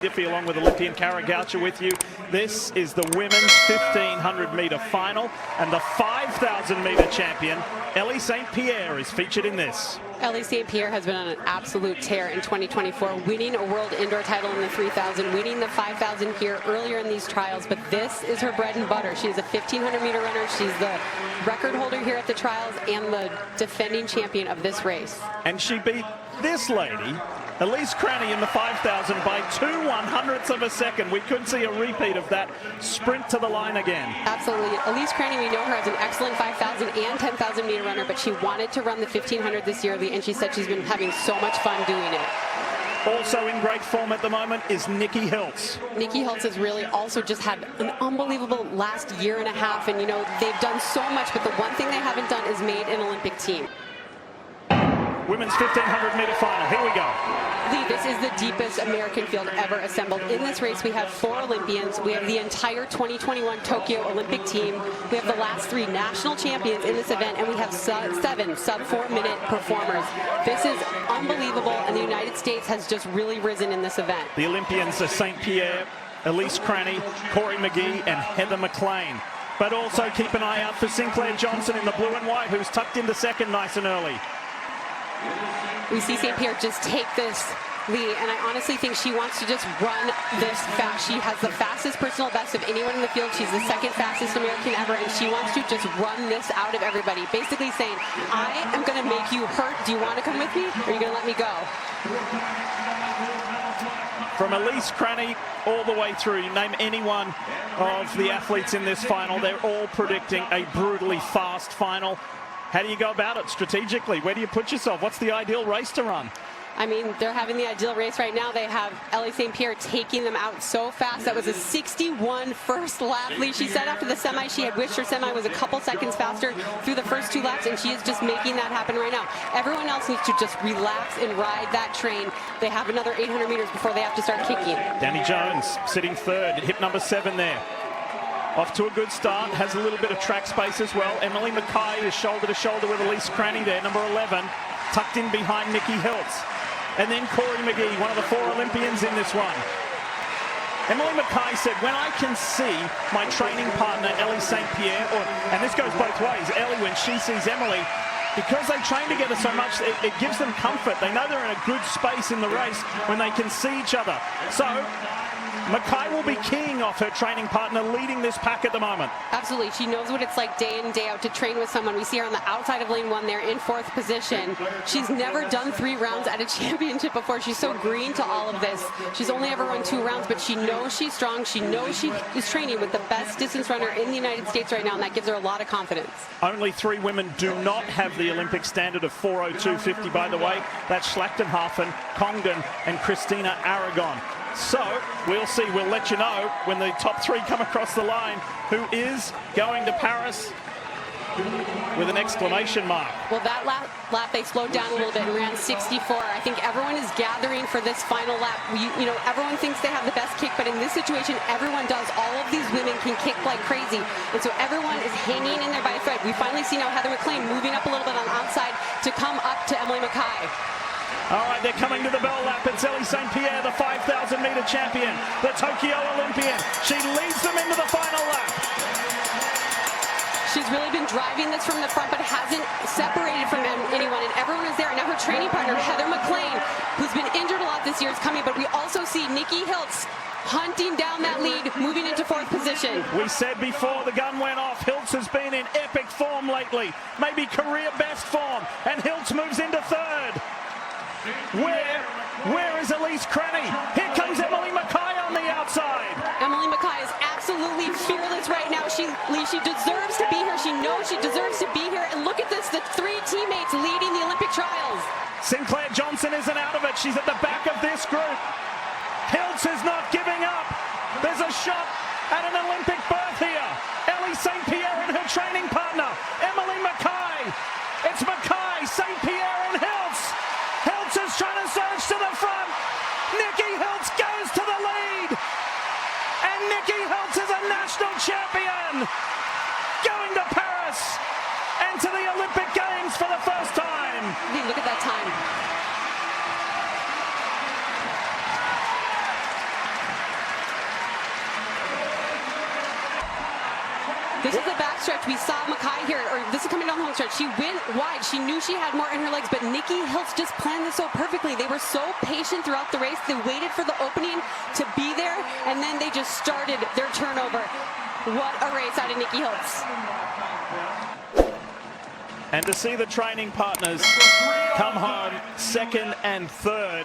Diffie along with Olympian Cara Goucher with you. This is the women's 1500 meter final, and the 5000 meter champion Ellie St. Pierre is featured in this. Ellie St. Pierre has been on an absolute tear in 2024, winning a world indoor title in the 3000, winning the 5000 here earlier in these trials, but this is her bread and butter. She is a 1500 meter runner. She's the record holder here at the trials and the defending champion of this race. And she beat this lady, Elise Cranny, in the 5,000 by 2/100ths of a second. We could see a repeat of that sprint to the line again. Absolutely. Elise Cranny, we know her as an excellent 5,000 and 10,000 meter runner, but she wanted to run the 1500 this year, and she said she's been having so much fun doing it. Also in great form at the moment is Nikki Hiltz. Nikki Hiltz has really also just had an unbelievable last year and a half, and you know, they've done so much, but the one thing they haven't done is made an Olympic team. Women's 1500 meter final. Here we go. Lee, this is the deepest American field ever assembled. In this race, we have 4 Olympians. We have the entire 2021 Tokyo Olympic team. We have the last 3 national champions in this event, and we have 7 sub-4-minute performers. This is unbelievable, and the United States has just really risen in this event. The Olympians are St. Pierre, Elise Cranny, Corey McGee, and Heather McLean. But also keep an eye out for Sinclair Johnson in the blue and white, who's tucked into second nice and early. We see St. Pierre just take this lead, and I honestly think she wants to just run this fast. She has the fastest personal best of anyone in the field. She's the second fastest American ever, and she wants to just run this out of everybody, basically saying, I am going to make you hurt. Do you want to come with me, or are you going to let me go? From Elise Cranny all the way through, you name any one of the athletes in this final, they're all predicting a brutally fast final. How do you go about it strategically? Where do you put yourself? What's the ideal race to run? I mean, they're having the ideal race right now. They have Ellie St. Pierre taking them out so fast. That was a 61 first lap lead. She said after the semi she had wished her semi was a couple seconds faster through the first 2 laps, and she is just making that happen right now. Everyone else needs to just relax and ride that train. They have another 800 meters before they have to start kicking. Danny Jones sitting third, hip number 7 there. Off to a good start, has a little bit of track space as well. Emily Mackay is shoulder to shoulder with Elise Cranny there, number 11, tucked in behind Nikki Hiltz. And then Corey McGee, one of the 4 Olympians in this one. Emily Mackay said, when I can see my training partner, Ellie St. Pierre, and this goes both ways, Ellie, when she sees Emily, because they train together so much, it gives them comfort. They know they're in a good space in the race when they can see each other. So Mackay will be keying off her training partner, leading this pack at the moment. Absolutely. She knows what it's like day in and day out to train with someone. We see her on the outside of lane 1 there in 4th position. She's never done 3 rounds at a championship before. She's so green to all of this. She's only ever run 2 rounds, but she knows she's strong. She knows she is training with the best distance runner in the United States right now, and that gives her a lot of confidence. Only 3 women do not have the Olympic standard of 4:02.50, by the way. That's Schlachtenhafen, Congdon, and Christina Aragon. So we'll see, we'll let you know when the top 3 come across the line who is going to Paris with an exclamation mark. Well, that lap they slowed down a little bit and ran 64. I think everyone is gathering for this final lap. You know, everyone thinks they have the best kick, but in this situation, everyone does. All of these women can kick like crazy, and so everyone is hanging in there by a thread. We finally see now Heather McLean moving up a little bit on the outside to come up to Emily Mackay. All right, they're coming to the bell lap. It's Ellie St. Pierre, the 5,000 meter champion, the Tokyo Olympian. She leads them into the final lap. She's really been driving this from the front, but hasn't separated from anyone, and everyone is there. And now her training partner, Heather McLean, who's been injured a lot this year, is coming, but we also see Nikki Hiltz hunting down that lead, moving into 4th position. We said before the gun went off, Hiltz has been in epic form lately, maybe career best form, and Hiltz moves into 3rd. Where is Elise Cranny? Here comes Emily Mackay on the outside. Emily Mackay is absolutely fearless right now. She deserves to be here. She knows she deserves to be here. And look at this, the 3 teammates leading the Olympic trials. Sinclair Johnson isn't out of it. She's at the back of this group. Hiltz is not giving up. There's a shot at an Olympic berth here. Ellie St. Pierre and her training partner, Emily Mackay. It's Mackay, St. Pierre and Hiltz. Hiltz is trying to surge to the front. Nikki Hiltz goes to the lead. And Nikki Hiltz is a national champion. Going to Paris and to the Olympic Games for the first time. Look at that time. This is the backstretch. We saw Mackay here, or this is coming down the home stretch. She went wide. She knew she had more in her legs, but Nikki Hiltz just planned this so perfectly. They were so patient throughout the race. They waited for the opening to be there, and then they just started their turnover. What a race out of Nikki Hiltz. And to see the training partners come home second and third